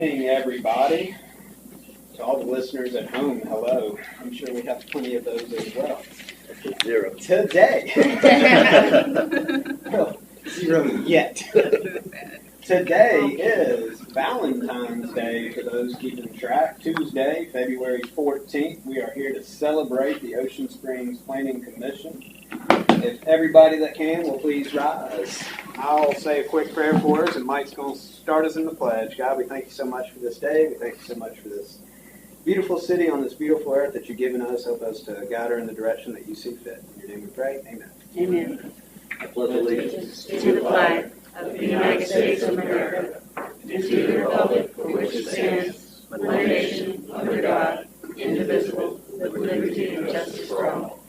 Hey everybody, to all the listeners at home, hello. I'm sure we have plenty of those as well. Zero. Today, well, zero yet. Today is Valentine's Day for those keeping track. Tuesday, February 14th. We are here to celebrate the Ocean Springs Planning Commission. If everybody that can will please rise. I'll say a quick prayer for us, and Mike's going to start us in the pledge. God, we thank you so much for this day. We thank you so much for this beautiful city on this beautiful earth that you've given us. Help us to guide her in the direction that you see fit. In your name we pray. Amen. Amen. I pledge allegiance To the flag of the United States of America, and to the republic for which it stands, one nation, under God, indivisible, with liberty and justice for all.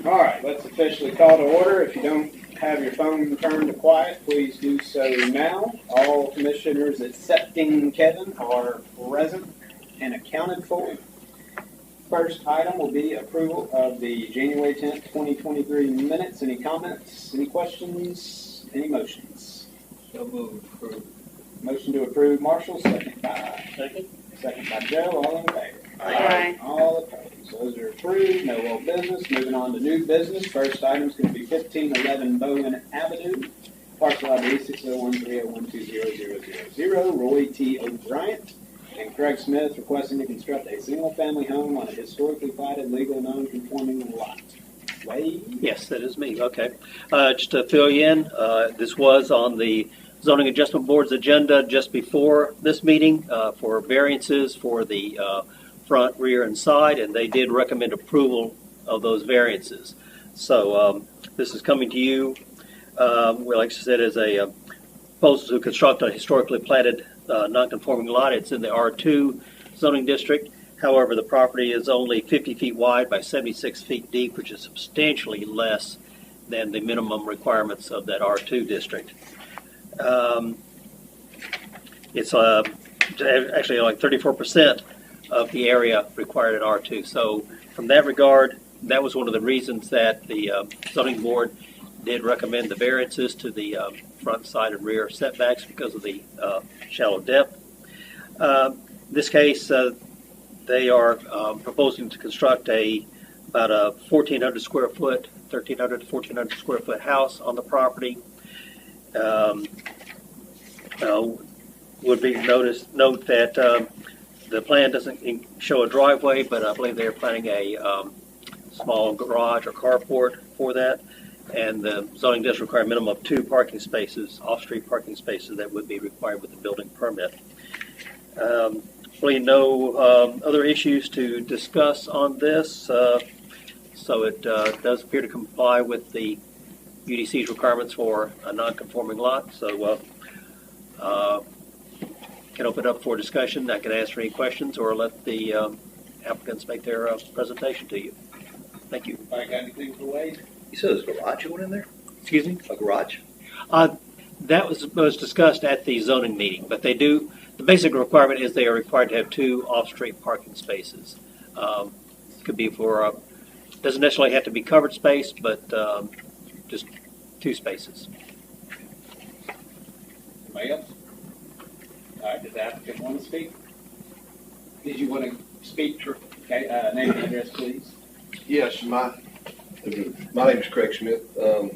All right, let's officially call to order. If you don't have your phone turned to quiet, please do so now. All commissioners excepting Kevin are present and accounted for. First item will be approval of the January 10th, 2023 minutes. Any comments? Any questions? Any motions? So moved. Motion to approve, Marshall. Second by Joe. All in favor? Aye. All opposed. Those are approved. No old business. Moving on to new business. First item is going to be 1511 Bowen Avenue. Parcel ID 60130120000. Roy T. O'Brien and Craig Smith requesting to construct a single-family home on a historically platted, legal, non-conforming lot. Wade? Yes, that is me. Okay. Just to fill you in, this was on the Zoning Adjustment Board's agenda just before this meeting for variances for the front, rear, and side, and they did recommend approval of those variances. So this is coming to you, well, like I said, as a proposal to construct a historically platted non-conforming lot. It's in the R2 zoning district. However, the property is only 50 feet wide by 76 feet deep, which is substantially less than the minimum requirements of that R2 district. It's actually like 34% of the area required in R2. So from that regard, that was one of the reasons that the zoning board did recommend the variances to the front, side, and rear setbacks because of the shallow depth. In this case, they are proposing to construct about a 1,400 square foot, 1,300 to 1,400 square foot house on the property. Would be note that the plan doesn't show a driveway, but I believe they're planning a small garage or carport for that. And the zoning does require a minimum of 2 parking spaces, off-street parking spaces that would be required with the building permit. Really no other issues to discuss on this. So it does appear to comply with the UDC's requirements for a non-conforming lot. So can open up for discussion. I can answer any questions or let the applicants make their presentation to you. Thank you. All right, got anything for Wade? You said there's a garage going in there? Excuse me? A garage? That was discussed at the zoning meeting, but they do, the basic requirement is they are required to have 2 off-street parking spaces. Could be for, doesn't necessarily have to be covered space, but just 2 spaces. Anybody else? All right, does the applicant want to speak? Did you want to speak? Okay, name and address, please. Yes, my name is Craig Smith. The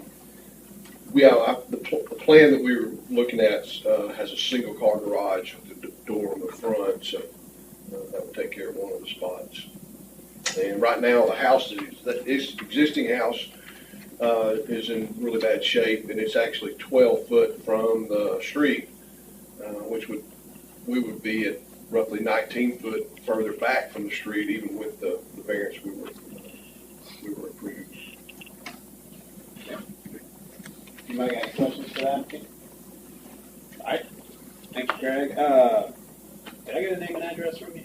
plan that we were looking at has a single car garage with a door on the front, so that would take care of one of the spots. And right now, the house, this existing house is in really bad shape, and it's actually 12 foot from the street, which we would be at roughly 19 foot further back from the street, even with the variance we were approved. Anybody got any questions for that? All right. Thank you, Greg. Did I get a name and address from you?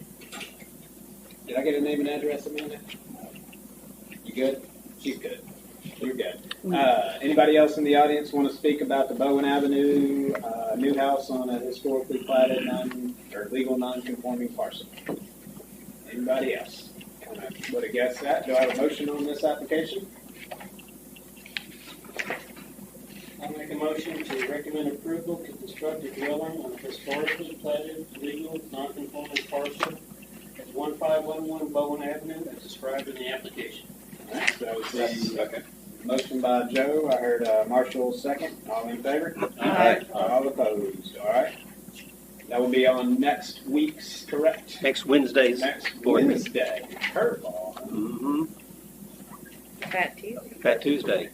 Did I get a name and address, Amanda? You good? She's good. You're good. Anybody else in the audience want to speak about the Bowen Avenue new house on a historically platted legal non-conforming parcel? Anybody else? I would have guessed that. Do I have a motion on this application? I make a motion to recommend approval to construct a dwelling on a historically platted, legal, non-conforming parcel at 1511 Bowen Avenue as described in the application. So it's the motion by Joe. I heard Marshall second. All in favor? Aye. All opposed. All right. That will be on next week's, correct? Next Wednesday's Next board meeting. Wednesday. Curveball. Mm-hmm. Fat Tuesday. Fat Tuesday.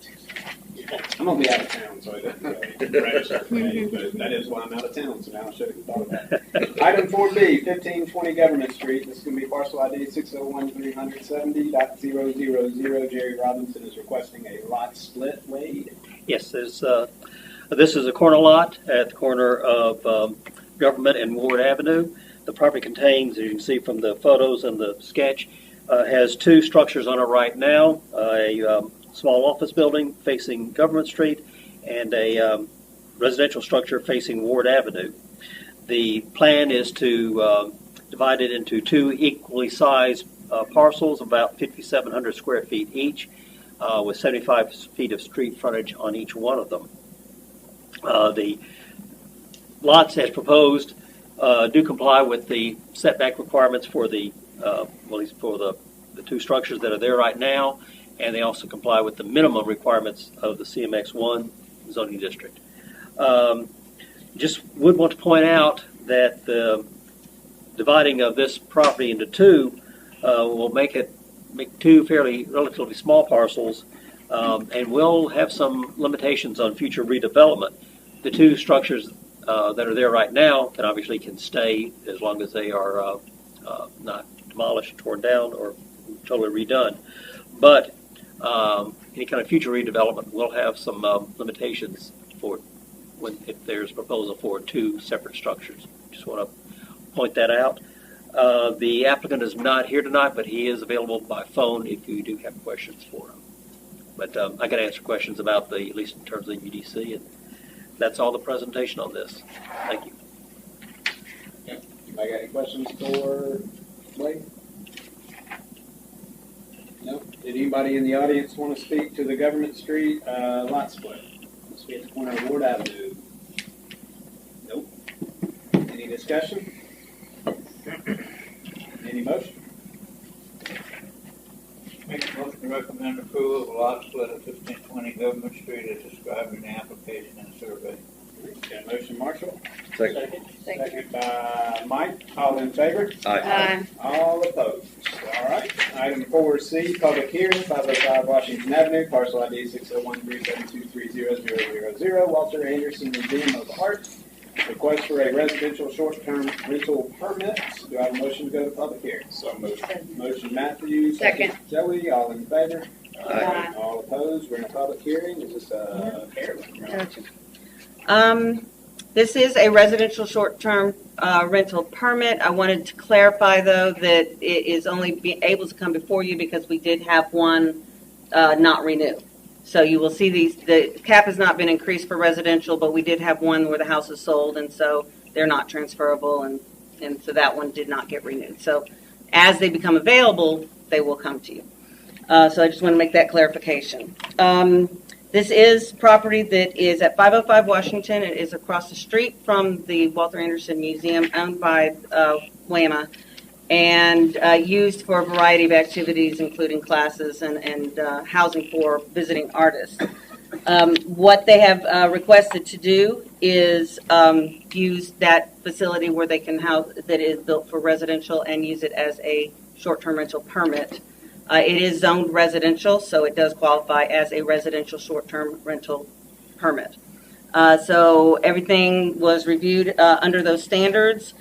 I'm gonna be out of town, so it doesn't really register for me, but that is why I'm out of town, so now I'll show you the thought about it. Item 4B, 1520 Government Street. This is gonna be parcel ID 601-370.000. Jerry Robinson is requesting a lot split. Wade? Yes, this is a corner lot at the corner of Government and Ward Avenue. The property contains, as you can see from the photos and the sketch, has two structures on it right now, a small office building facing Government Street and a residential structure facing Ward Avenue. The plan is to divide it into two equally sized parcels, about 5,700 square feet each, with 75 feet of street frontage on each one of them. The lots as proposed do comply with the setback requirements for the at least for the two structures that are there right now, and they also comply with the minimum requirements of the CMX1 zoning district. Just would want to point out that the dividing of this property into two will make two relatively small parcels, and will have some limitations on future redevelopment. The two structures that are there right now can stay as long as they are not demolished, torn down, or totally redone. But any kind of future redevelopment will have some limitations if there's a proposal for two separate structures. Just want to point that out. The applicant is not here tonight, but he is available by phone if you do have questions for him. But I can answer questions about at least in terms of the UDC, and that's all the presentation on this. Thank you. Anybody got any questions for Wade? No? Did anybody in the audience want to speak to the Government Street lot split? Let's be at the corner of Ward Avenue. Nope. Any discussion? Any motion? Make a motion to recommend approval of a lot split at 1520 Government Street as described in the application and survey. Got a motion, Marshall? Second. Second by Mike. All in favor? Aye. All opposed. All right. Item 4C, public hearing, 505 Washington Avenue, parcel ID 601-372-30000. Walter Anderson Museum of Art. Request for a residential short-term rental permit. Do I have a motion to go to public hearing? So moved. Motion Matthews. Second. Joey. All in favor? Aye. All opposed. We're in a public hearing. Is this a heirloom? Gotcha. This is a residential short-term rental permit. I wanted to clarify, though, that it is only able to come before you because we did have one not renew. So you will see the cap has not been increased for residential, but we did have one where the house is sold, and so they're not transferable, and so that one did not get renewed. So as they become available, they will come to you. So I just want to make that clarification. This is property that is at 505 Washington. It is across the street from the Walter Anderson Museum, owned by WAMA, and used for a variety of activities, including classes and housing for visiting artists. What they have requested to do is use that facility where they can house, that is built for residential, and use it as a short-term rental permit. It is zoned residential, so it does qualify as a residential short-term rental permit. So everything was reviewed under those standards.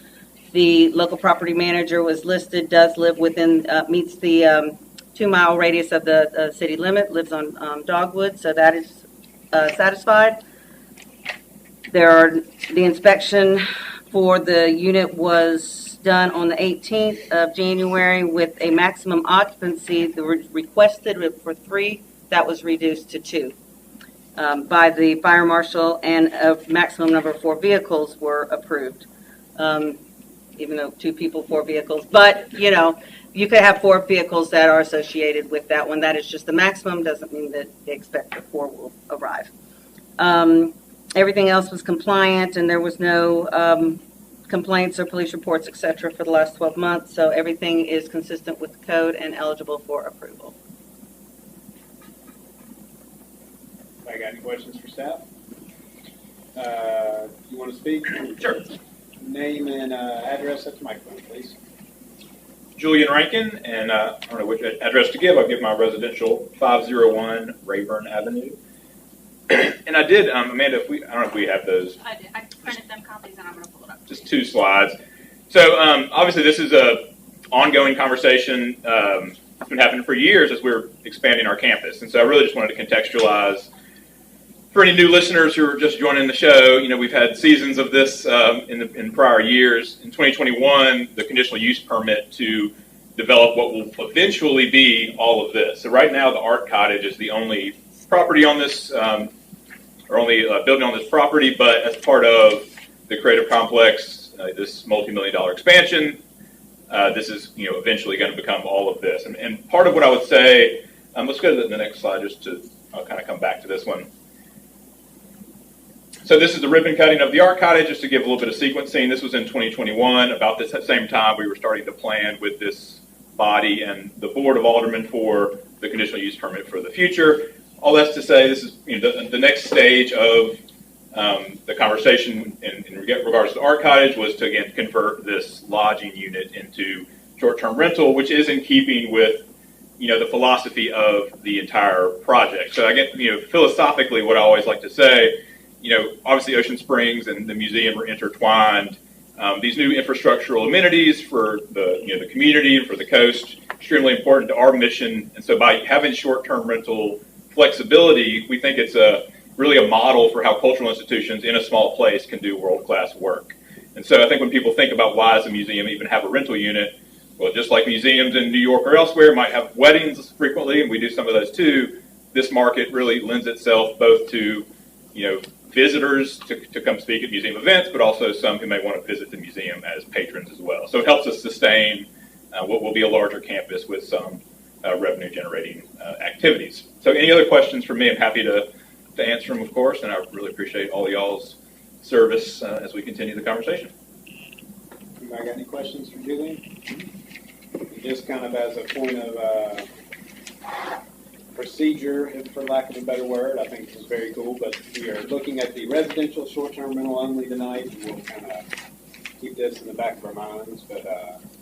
The local property manager was listed, does live within, meets the 2-mile radius of the city limit, lives on Dogwood, so that is satisfied. The inspection for the unit was done on the 18th of January with a maximum occupancy. The requested for 3, that was reduced to 2 by the fire marshal, and a maximum number of 4 vehicles were approved. Even though 2 people, 4 vehicles, but you could have 4 vehicles that are associated with that one. That is just the maximum, doesn't mean that they expect that 4 will arrive. Everything else was compliant, and there was no complaints or police reports, et cetera, for the last 12 months. So everything is consistent with the code and eligible for approval. I got any questions for staff? You want to speak? Sure. Name and address at the microphone, please. Julian Rankin, and I don't know which address to give. I'll give my residential 501 Rayburn Avenue. And I did, Amanda, I don't know if we have those. I did. I printed them copies and I'm going to pull it up. Just 2 slides. So obviously this is a ongoing conversation. It's been happening for years as we're expanding our campus. And so I really just wanted to contextualize for any new listeners who are just joining the show. You know, we've had seasons of this in prior years. In 2021, the conditional use permit to develop what will eventually be all of this. So right now, the Art Cottage is the only property on this, or only building on this property, but as part of the Creative Complex, this multi-million-dollar expansion, this is eventually going to become all of this. And part of what I would say, let's go to the next slide just to kind of come back to this one. So this is the ribbon cutting of the Art Cottage, just to give a little bit of sequencing. This was in 2021. About this same time, we were starting to plan with this body and the Board of Aldermen for the conditional use permit for the future. All that's to say, this is the next stage of the conversation in regards to the Art Cottage was to, again, convert this lodging unit into short-term rental, which is in keeping with the philosophy of the entire project. So I get philosophically, what I always like to say, obviously Ocean Springs and the museum are intertwined. These new infrastructural amenities for the community and for the coast, extremely important to our mission. And so by having short-term rental flexibility, we think it's really a model for how cultural institutions in a small place can do world-class work. And so I think when people think about why does a museum even have a rental unit, well, just like museums in New York or elsewhere might have weddings frequently, and we do some of those too, this market really lends itself both to visitors to come speak at museum events, but also some who may want to visit the museum as patrons as well. So it helps us sustain what will be a larger campus with some revenue-generating activities. So any other questions from me, I'm happy to answer them, of course, and I really appreciate all y'all's service as we continue the conversation. Anybody got any questions for Julian? Just kind of as a point of procedure, for lack of a better word, I think this is very cool, but we are looking at the residential short-term rental only tonight. We'll kind of keep this in the back of our minds, but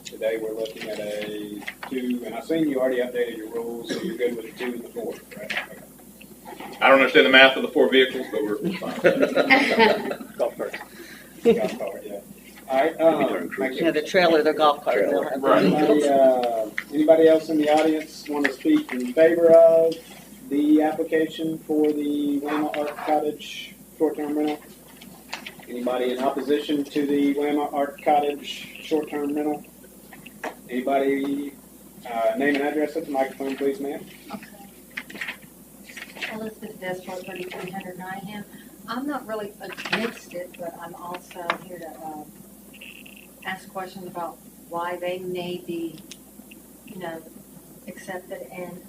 today we're looking at a 2, and I've seen you already updated your rules, so you're good with the 2 and the 4, right? Okay. I don't understand the math of the 4 vehicles, but we're fine. Golf cart. Golf cart, yeah. All right. The trailer, the golf cart. Anybody else in the audience want to speak in favor of the application for the Wilma Art Cottage short-term rental? Anybody in opposition to the Wilma Art Cottage short-term rental? Anybody? Name and address at the microphone, please, ma'am. Okay. Elizabeth Desport, 3300 Nottingham. I'm not really against it, but I'm also here to ask questions about why they may be, accepted and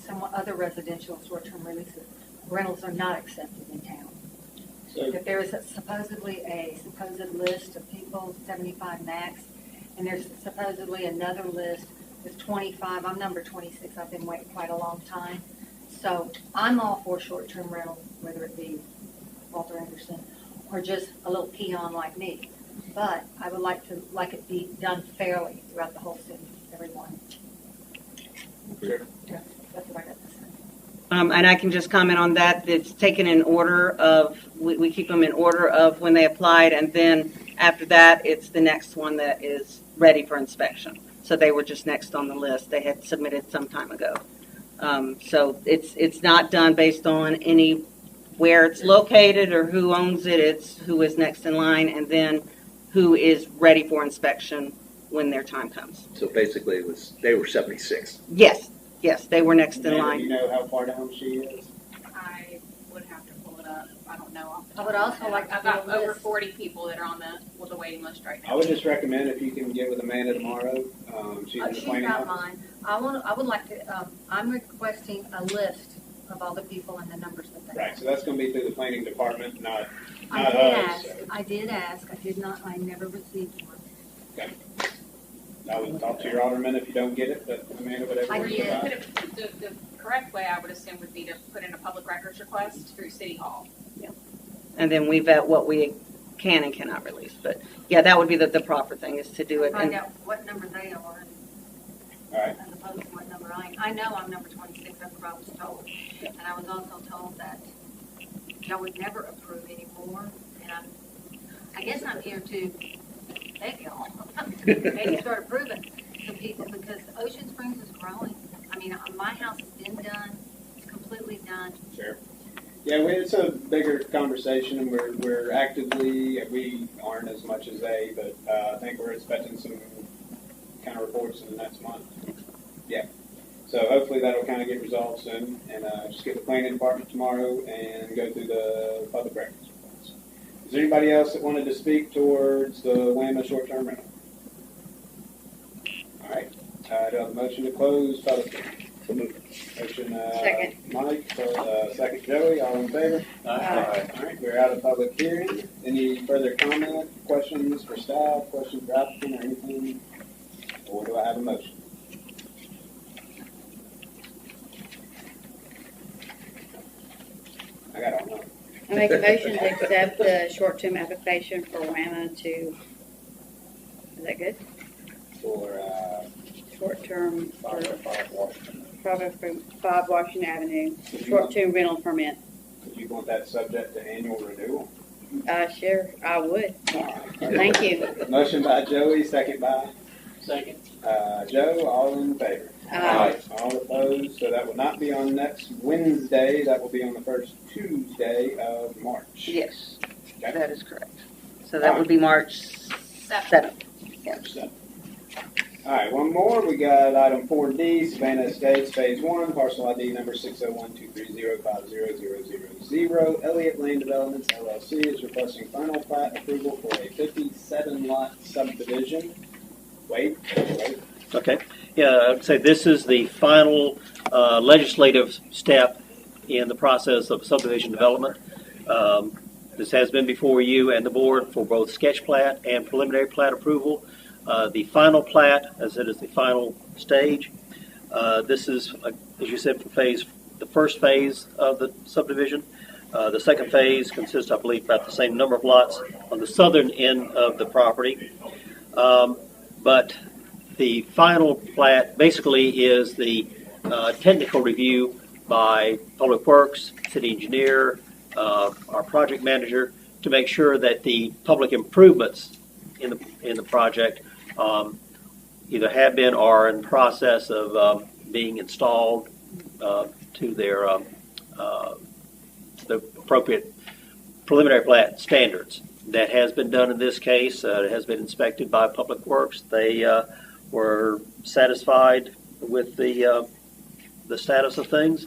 some other residential short-term rentals are not accepted in town. So, If there is supposedly a supposed list of people, 75 max, and there's supposedly another list with 25. I'm number 26. I've been waiting quite a long time. So I'm all for short-term rental, whether it be Walter Anderson or just a little peon like me. But I would like it be done fairly throughout the whole city, everyone. sure. Yeah, that's what I got to say. And I can just comment on that. It's taken in order of, we keep them in order of when they applied, and then after that, it's the next one that is ready for inspection. So they were just next on the list. They had submitted some time ago. So it's not done based on any where it's located or who owns it. It's who is next in line, and then who is ready for inspection when their time comes. So basically, they were 76. Yes, they were next in Amanda, line. do you know how far down she is? I would have to pull it up. I don't know. I would also like to I've got see a over list. 40 people that are on the waiting list right now. I would just recommend if you can get with Amanda tomorrow. She's in the She's planning got office. mine. I would like to, I'm requesting a list of all the people and the numbers that Right, so that's gonna be through the planning department, not I us. did ask, I never received one. I would talk to your alderman if you don't get it, but Amanda, whatever. I works did. for Put you. it- The correct way, I would assume, would be to put in a public records request through City Hall. And then we vet what we can and cannot release. But yeah, that would be the proper thing is to do it. Find And out what number they are, Alright, as opposed to what number I know I'm number 26, that's what I was told. And I was also told that y'all would never approve anymore, and I guess I'm here to beg y'all, maybe start approving some pieces, because Ocean Springs is growing. I mean, my house has been done, it's completely done. sure. Yeah, it's a bigger conversation, and we're actively, we aren't as much as they, but I think we're expecting some kind of reports in the next month. Yeah, so hopefully that'll kind of get resolved soon, and just get the planning department tomorrow and go through the public records request. Is there anybody else that wanted to speak towards the WAMA short-term rental? All right, do I have a motion to close public hearing? Motion, Second. Mike, second Joey, all in favor? All right, we're out of public hearing. Any further comment, questions for staff, questions for applicant, or anything? Or do I have a motion? I got all mine. I make a motion to accept the short-term application for WAMA to, is that good? For, Short-term for 5 Washington. 5 Washington Avenue, short-term rental permit. Do you want that subject to annual renewal? Sure, I would. All right. Thank you. Motion by Joey, second by Second. Joe, all in favor? All opposed, so that will not be on next Wednesday, that will be on the first Tuesday of March. yes, Okay? that is correct. So that would be March 7th. March 7th. All right, one more, we got item 4D, Savannah Estates Phase 1, parcel ID number 601-230-50000. Elliott Lane Developments LLC is requesting final plat approval for a 57-lot subdivision. Wait. Okay. Yeah, I'd say this is the final legislative step in the process of subdivision development. This has been before you and the board for both sketch plat and preliminary plat approval. The final plat, as it is the final stage, this is, as you said, for the first phase of the subdivision. The second phase consists, I believe, about the same number of lots on the southern end of the property. But the final plat basically is the technical review by Public Works, city engineer, our project manager, to make sure that the public improvements in the project either have been or are in process of being installed to their the appropriate preliminary plat standards. That has been done in this case. It has been inspected by Public Works. They were satisfied with the status of things.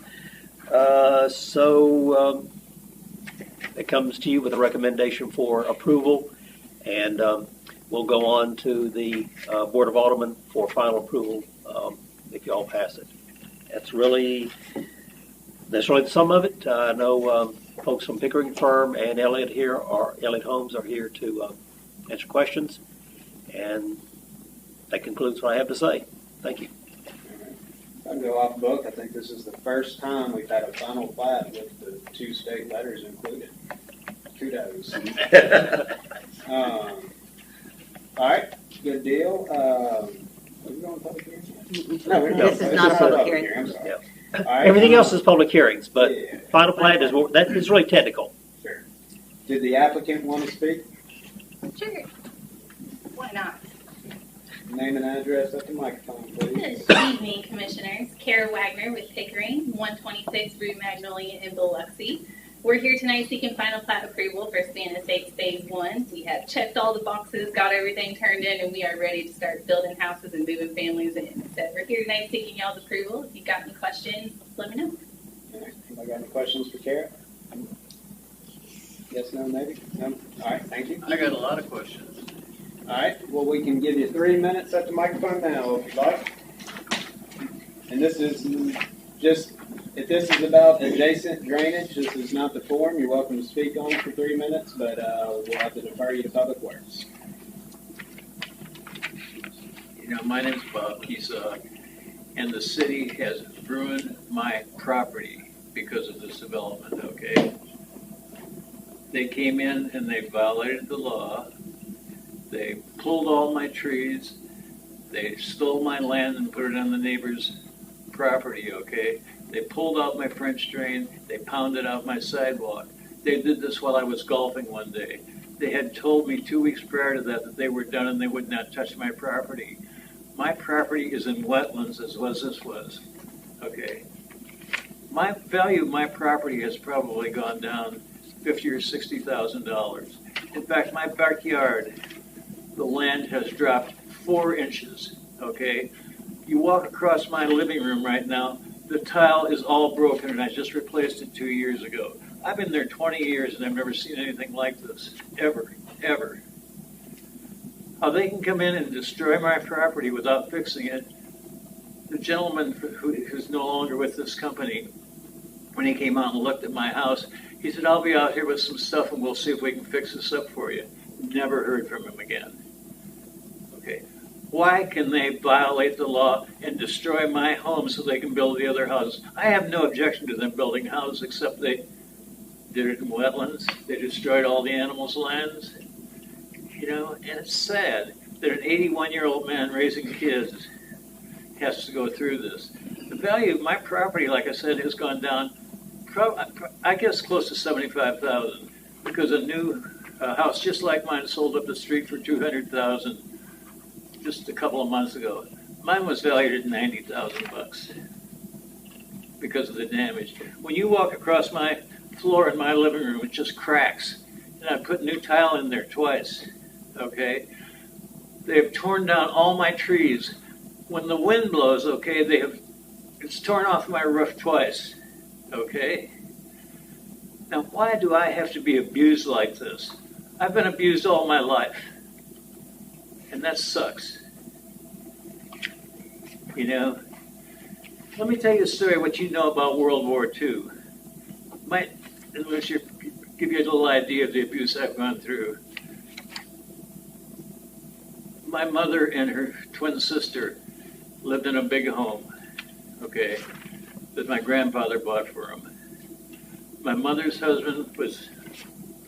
So it comes to you with a recommendation for approval, and we'll go on to the Board of Aldermen for final approval if you all pass it. That's really the sum of it. I know folks from Pickering Firm and Elliott Homes are here to answer questions, and that concludes what I have to say. Thank you. If I go off book, I think this is the first time we've had a final plat with the 2 state letters included. Kudos. All right, good deal. Are we going to public hearing? No, we're This is not a public hearing. I'm sorry. Yeah. All right, Everything else is public hearings, but yeah, final plat is really technical. sure. Did the applicant want to speak? Sure. Why not? Name and address at the microphone, please. Good evening, Commissioners. Kara Wagner with Pickering, 126 Rue Magnolia in Biloxi. We're here tonight seeking final plat approval for Savannah Estates Phase 1. We have checked all the boxes, got everything turned in, and we are ready to start building houses and moving families in. So we're here tonight seeking y'all's approval. If you've got any questions, let me know. All right, anybody got any questions for Kara? Yes, no, maybe? No? All right, thank you. I got a lot of questions. All right, well, we can give you 3 minutes at the microphone now if you'd like. And this is just If this is about adjacent drainage, this is not the forum. You're welcome to speak on it for 3 minutes, but we'll have to defer you to Public Works. You know, my name's Bob Kisa, and the city has ruined my property because of this development, okay? They came in and they violated the law. They pulled all my trees. They stole my land and put it on the neighbor's property, okay? They pulled out my French drain. They pounded out my sidewalk. They did this while I was golfing one day. They had told me 2 weeks prior to that they were done and they would not touch my property. My property is in wetlands as this was, okay? My value of my property has probably gone down $50,000 or $60,000. In fact, my backyard, the land has dropped 4 inches, okay? You walk across my living room right now, the tile is all broken and I just replaced it 2 years ago. I've been there 20 years and I've never seen anything like this, ever, ever. How they can come in and destroy my property without fixing it. The gentleman who's no longer with this company, when he came out and looked at my house, he said, I'll be out here with some stuff and we'll see if we can fix this up for you. Never heard from him again. Okay. Why can they violate the law and destroy my home so they can build the other houses? I have no objection to them building houses, except they did it in wetlands. They destroyed all the animals' lands. You know, and it's sad that an 81-year-old man raising kids has to go through this. The value of my property, like I said, has gone down, I guess, close to $75,000, because a new house just like mine sold up the street for $200,000 just a couple of months ago. Mine was valued at $90,000 because of the damage. When you walk across my floor in my living room, it just cracks, and I put new tile in there twice. Okay, they've torn down all my trees. When the wind blows, okay, it's torn off my roof twice. Okay. Now, why do I have to be abused like this? I've been abused all my life, and that sucks. You know, let me tell you a story. What you know about World War II might, unless you give you a little idea of the abuse I've gone through. My mother and her twin sister lived in a big home, okay, that my grandfather bought for them. My mother's husband was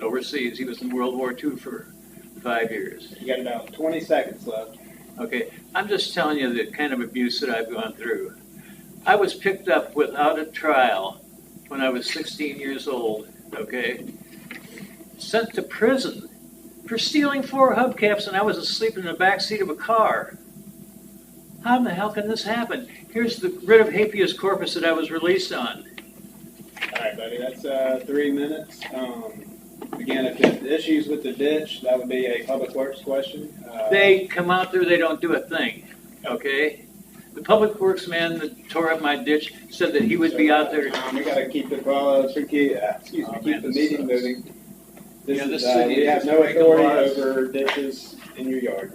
overseas. He was in World War II for 5 years. You got about 20 seconds left. Okay, I'm just telling you the kind of abuse that I've gone through. I was picked up without a trial when I was 16 years old, okay, sent to prison for stealing 4 hubcaps, and I was asleep in the back seat of a car. How in the hell can this happen? Here's the writ of habeas corpus that I was released on. All right, buddy, that's 3 minutes. Again, if there's issues with the ditch, that would be a Public Works question. They come out there, they don't do a thing, okay? The Public Works man that tore up my ditch said that he would be out there. We got to keep the keep the meeting moving. This city we have no authority over ditches in your yard.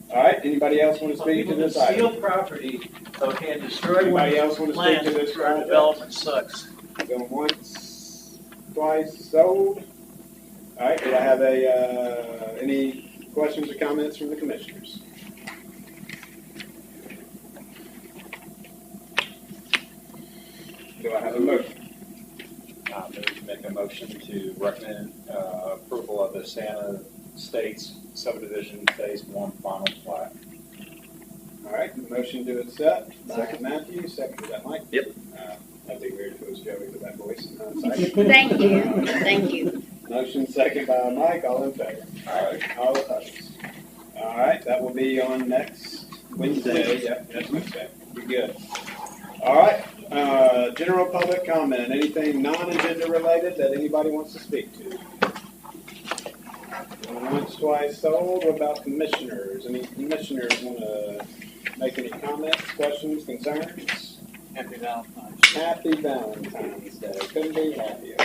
All right. Anybody else want to speak to this item? Steal property, okay, and destroy. Anybody else want to speak to this? Development sucks. Going once, twice, sold. All right. Do I have any questions or comments from the commissioners? Do I have a motion? I move to make a motion to recommend approval of the Santa Estates Subdivision Phase 1 final plat. All right, motion to accept. Second, Matthew. Second, is that Mike? Yep. That'd be weird if it was Joey with that voice. Thank you. Thank you. Motion second by Mike. All in favor? All right. All opposed? All right, that will be on next Wednesday. Yep, next Wednesday. Be good. All right. General public comment. Anything non-agenda related that anybody wants to speak to? Once, twice sold. What about commissioners? Any commissioners want to make any comments, questions, concerns? Happy Valentine's. Happy Valentine's Day. Couldn't be happier.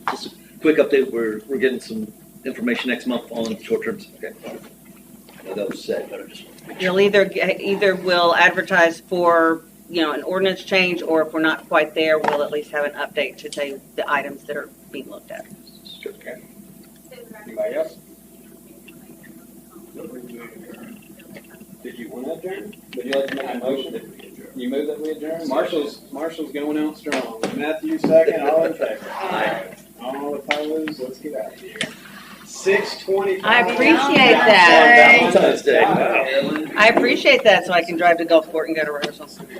Just a quick update. We're getting some information next month on short-term. Okay. I know that was said, but I just. You'll either we'll advertise for an ordinance change, or if we're not quite there, we'll at least have an update to tell you the items that are being looked at. Okay. Anybody else? Did you want to adjourn? Would you like to make a motion? You move that we adjourn? Marshall's going out strong. Matthew second, all in favor? Aye. All opposed, let's get out of here. 6:25. I appreciate that. Valentine's Day. Wow. I appreciate that, so I can drive to Gulfport and go to rehearsals.